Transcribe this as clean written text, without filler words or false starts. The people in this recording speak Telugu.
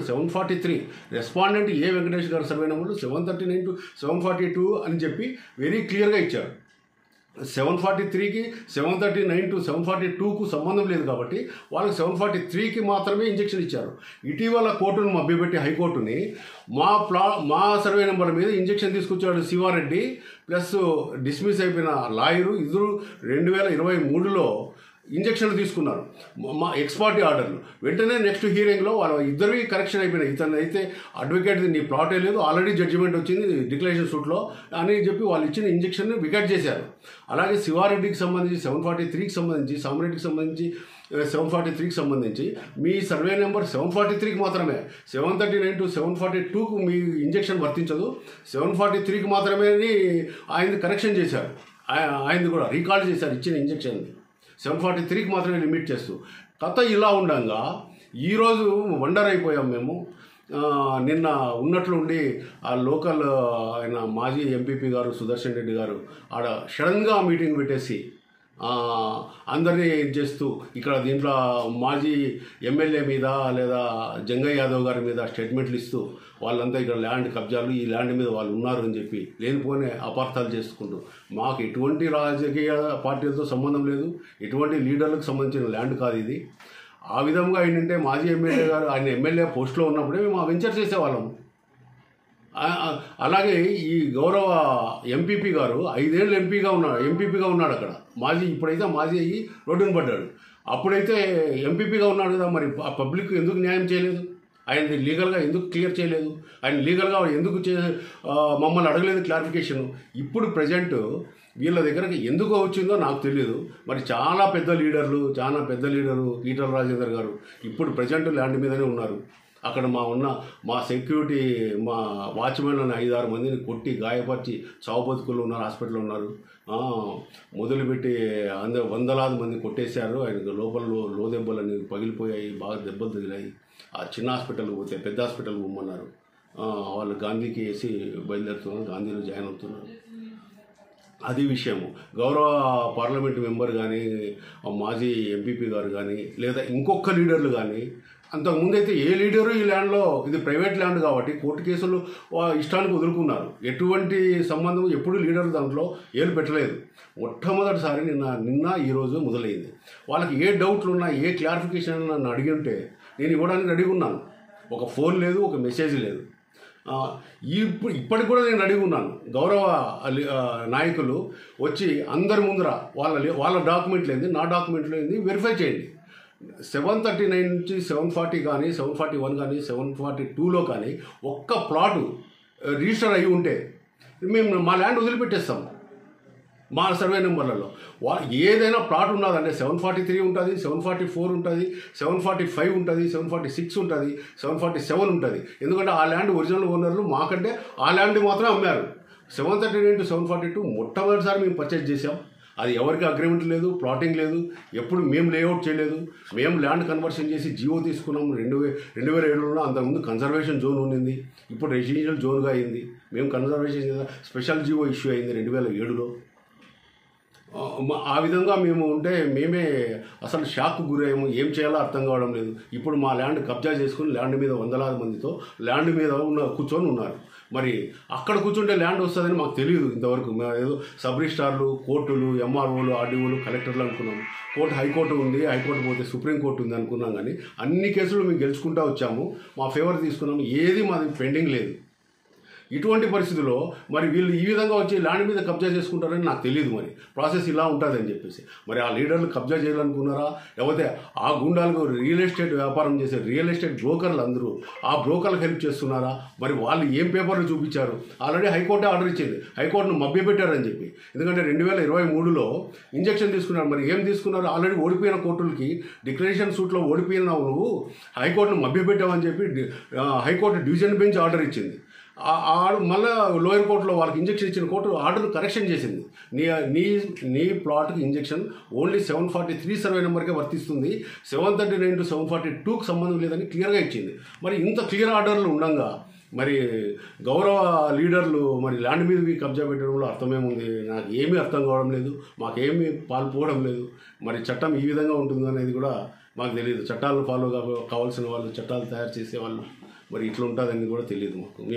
743 రెస్పాండెంట్ ఏ వెంకటేష్ గారు సర్వే నెంబర్లు 739 to 742 అని చెప్పి వెరీ క్లియర్గా ఇచ్చారు. 743కి 739 to 742కు సంబంధం లేదు కాబట్టి వాళ్ళకి 743కి మాత్రమే ఇంజెక్షన్ ఇచ్చారు. ఇటీవల కోర్టును మభ్యపెట్టి హైకోర్టుని మా సర్వే నెంబర్ మీద ఇంజెక్షన్ తీసుకొచ్చాడు శివారెడ్డి ప్లస్ డిస్మిస్ అయిపోయిన లాయరు. ఇద్దరు 2023లో ఇంజక్షన్లు తీసుకున్నారు మా ఎక్స్పార్టీ ఆర్డర్లు. వెంటనే నెక్స్ట్ హియరింగ్లో వాళ్ళ ఇద్దరికి కరెక్షన్ అయిపోయినాయి. ఇతను అయితే అడ్వకేట్ నీ ప్లాటే లేదు, ఆల్రెడీ జడ్జిమెంట్ వచ్చింది డిక్లరేషన్ సూట్లో అని చెప్పి వాళ్ళు ఇచ్చిన ఇంజక్షన్ని వికెట్ చేశారు. అలాగే శివారెడ్డికి సంబంధించి 743కి సంబంధించి, సామరెడ్డికి సంబంధించి 743కి సంబంధించి మీ సర్వే నెంబర్ 743కి మాత్రమే, 739 to 742కు మీ ఇంజక్షన్ వర్తించదు, 743కి మాత్రమే ఆయనది కరెక్షన్ చేశారు. ఆయనది కూడా రీకాల్ చేశారు ఇచ్చిన ఇంజక్షన్ని 743కి మాత్రమే లిమిట్ చేస్తూ. కథ ఇలా ఉండగా ఈరోజు వండర్ అయిపోయాం మేము. నిన్న ఉన్నట్లుండి ఆ లోకల్ ఆయన మాజీ ఎంపీపీ గారు సుదర్శన్ రెడ్డి గారు ఆడ సడన్గా మీటింగ్ పెట్టేసి అందరినీ చేస్తూ ఇక్కడ దీంట్లో మాజీ ఎమ్మెల్యే మీద లేదా జంగయ్య యాదవ్ గారి మీద స్టేట్మెంట్లు ఇస్తూ వాళ్ళంతా ఇక్కడ ల్యాండ్ కబ్జాలు, ఈ ల్యాండ్ మీద వాళ్ళు ఉన్నారు అని చెప్పి లేనిపోనే అపార్థాలు చేసుకుంటూ, మాకు ఎటువంటి రాజకీయ పార్టీలతో సంబంధం లేదు, ఎటువంటి లీడర్లకు సంబంధించిన ల్యాండ్ కాదు ఇది. ఆ విధంగా ఏంటంటే మాజీ ఎమ్మెల్యే గారు ఆయన ఎమ్మెల్యే పోస్టులో ఉన్నప్పుడే మేము ఆ వెంచర్ చేసేవాళ్ళము. అలాగే ఈ గౌరవ ఎంపీపీ గారు 5 ఏళ్ళు ఎంపీపీగా ఉన్నాడు అక్కడ. ఇప్పుడైతే మాజీ అయ్యి రోడ్డును పడ్డాడు. అప్పుడైతే ఎంపీపీగా ఉన్నాడు కదా, మరి ఆ పబ్లిక్ ఎందుకు న్యాయం చేయలేదు? ఆయనది లీగల్గా ఎందుకు క్లియర్ చేయలేదు? ఆయన లీగల్గా ఎందుకు మమ్మల్ని అడగలేదు క్లారిఫికేషన్? ఇప్పుడు ప్రజెంట్ వీళ్ళ దగ్గరకు ఎందుకు వచ్చిందో నాకు తెలియదు. మరి చాలా పెద్ద లీడరు ఈటల రాజేందర్ గారు ఇప్పుడు ప్రజెంట్ ల్యాండ్ మీదనే ఉన్నారు. అక్కడ మా సెక్యూరిటీ మా వాచ్మెన్లను 5-6 మందిని కొట్టి గాయపరిచి చావు బతుకులు ఉన్నారు, హాస్పిటల్లో ఉన్నారు. మొదలుపెట్టి వందలాది మంది కొట్టేశారు. ఆయనకు లోపల లోదెబ్బలన్నీ పగిలిపోయాయి, బాగా దెబ్బలు తగిలాయి. ఆ చిన్న హాస్పిటల్కి పోతే పెద్ద హాస్పిటల్కి పోమన్నారు. వాళ్ళు గాంధీకి వేసి బయలుదేరుతున్నారు, గాంధీలో జాయిన్ అవుతున్నారు. అది విషయము. గౌరవ పార్లమెంట్ మెంబర్ కానీ, మాజీ ఎంపీపీ గారు కానీ, లేదా ఇంకొక లీడర్లు కానీ, అంతకుముందైతే ఏ లీడరు ఈ ల్యాండ్లో, ఇది ప్రైవేట్ ల్యాండ్ కాబట్టి కోర్టు కేసులు ఇష్టానికి వదులుకున్నారు. ఎటువంటి సంబంధం ఎప్పుడు లీడర్ దాంట్లో ఏలు పెట్టలేదు. మొట్టమొదటిసారి నిన్న ఈరోజు మొదలైంది. వాళ్ళకి ఏ డౌట్లు ఉన్నా, ఏ క్లారిఫికేషన్ నన్ను అడిగి ఉంటే నేను ఇవ్వడానికి రెడీగా ఉన్నాను. ఒక ఫోన్ లేదు, ఒక మెసేజ్ లేదు. ఇప్పటికి కూడా నేను రెడీగా ఉన్నాను. గౌరవ నాయకులు వచ్చి అందరి ముందర వాళ్ళ డాక్యుమెంట్లు ఏంది, నా డాక్యుమెంట్లు ఏంది వెరిఫై చేయండి. 739 నుంచి 740 కానీ, 741 కానీ, 742లో కానీ ఒక్క ప్లాటు రిజిస్టర్ అయ్యి ఉంటే మేము మా ల్యాండ్ వదిలిపెట్టేస్తాం. మా సర్వే నెంబర్లలో ఏదైనా ప్లాట్ ఉన్నదంటే 743 ఉంటుంది, 744 ఉంటుంది, 745 ఉంటుంది, 746 ఉంటుంది, 747 ఉంటుంది. ఎందుకంటే ఆ ల్యాండ్ ఒరిజినల్ ఓనర్లు మాకంటే ఆ ల్యాండ్ మాత్రం అమ్మారు. 739 to 742 మొట్టమొదటిసారి మేము పర్చేజ్ చేసాం. అది ఎవరికి అగ్రిమెంట్ లేదు, ప్లాటింగ్ లేదు, ఎప్పుడు మేము లేఅవుట్ చేయలేదు. మేము ల్యాండ్ కన్వర్షన్ చేసి జియో తీసుకున్నాము 2007లో. అంతకుముందు కన్జర్వేషన్ జోన్ ఉండింది, ఇప్పుడు రెసిడెన్షియల్ జోన్గా అయింది. మేము కన్జర్వేషన్ స్పెషల్ జియో ఇష్యూ అయింది 2007లో. ఆ విధంగా మేము ఉంటే మేమే అసలు షాక్కు గురయ్యాము. ఏం చేయాలో అర్థం కావడం లేదు. ఇప్పుడు మా ల్యాండ్ కబ్జా చేసుకుని ల్యాండ్ మీద వందలాది మందితో ల్యాండ్ మీద కూర్చొని ఉన్నారు. మరి అక్కడ కూర్చుంటే ల్యాండ్ వస్తుందని మాకు తెలియదు ఇంతవరకు. మేము ఏదో సబ్ రిజిస్ట్రార్లు, కోర్టులు, ఎంఆర్ఓలు, ఆర్డీఓలు, కలెక్టర్లు అనుకున్నాం. హైకోర్టు ఉంది, హైకోర్టు పోతే సుప్రీంకోర్టు ఉంది అనుకున్నాం. కానీ అన్ని కేసులు మేము గెలుచుకుంటూ వచ్చాము, మా ఫేవర్ తీసుకున్నాము. ఏది మాది పెండింగ్ లేదు. ఇటువంటి పరిస్థితుల్లో మరి వీళ్ళు ఈ విధంగా వచ్చి ల్యాండ్ మీద కబ్జా చేసుకుంటారని నాకు తెలియదు. మరి ప్రాసెస్ ఇలా ఉంటుందని చెప్పేసి మరి ఆ లీడర్లు కబ్జా చేయాలనుకున్నారా, లేకపోతే ఆ గుండాలకు రియల్ ఎస్టేట్ వ్యాపారం చేసే రియల్ ఎస్టేట్ బ్రోకర్లు అందరూ ఆ బ్రోకర్లకు హెల్ప్ చేస్తున్నారా? మరి వాళ్ళు ఏం పేపర్లు చూపించారు? ఆల్రెడీ హైకోర్టే ఆర్డర్ ఇచ్చింది, హైకోర్టును మభ్యపెట్టారని చెప్పి. ఎందుకంటే 2023లో ఇంజక్షన్ తీసుకున్నారు. మరి ఏం తీసుకున్నారు? ఆల్రెడీ ఓడిపోయిన కోర్టులకి డిక్లరేషన్ సూట్లో ఓడిపోయినావు నువ్వు, హైకోర్టును మభ్యపెట్టావని చెప్పి హైకోర్టు డివిజన్ బెంచ్ ఆర్డర్ ఇచ్చింది. మళ్ళీ లోయర్ కోర్టులో వాళ్ళకి ఇంజక్షన్ ఇచ్చిన కోర్టు ఆర్డర్ కరెక్షన్ చేసింది. నీ ప్లాట్కి ఇంజక్షన్ ఓన్లీ 743 సర్వే నెంబర్కే వర్తిస్తుంది, 739 to 742కి సంబంధం లేదని క్లియర్గా ఇచ్చింది. మరి ఇంత క్లియర్ ఆర్డర్లు ఉండగా మరి గౌరవ లీడర్లు మరి ల్యాండ్ మీద కబ్జా పెట్టడంలో అర్థమేముంది? నాకు ఏమీ అర్థం కావడం లేదు, మాకేమీ పాల్పోవడం లేదు. మరి చట్టం ఈ విధంగా ఉంటుంది అనేది కూడా మాకు తెలియదు. చట్టాలను ఫాలో కావాల్సిన వాళ్ళు, చట్టాలు తయారు చేసేవాళ్ళు మరి ఇట్లా ఉంటుందని కూడా తెలియదు మాకు.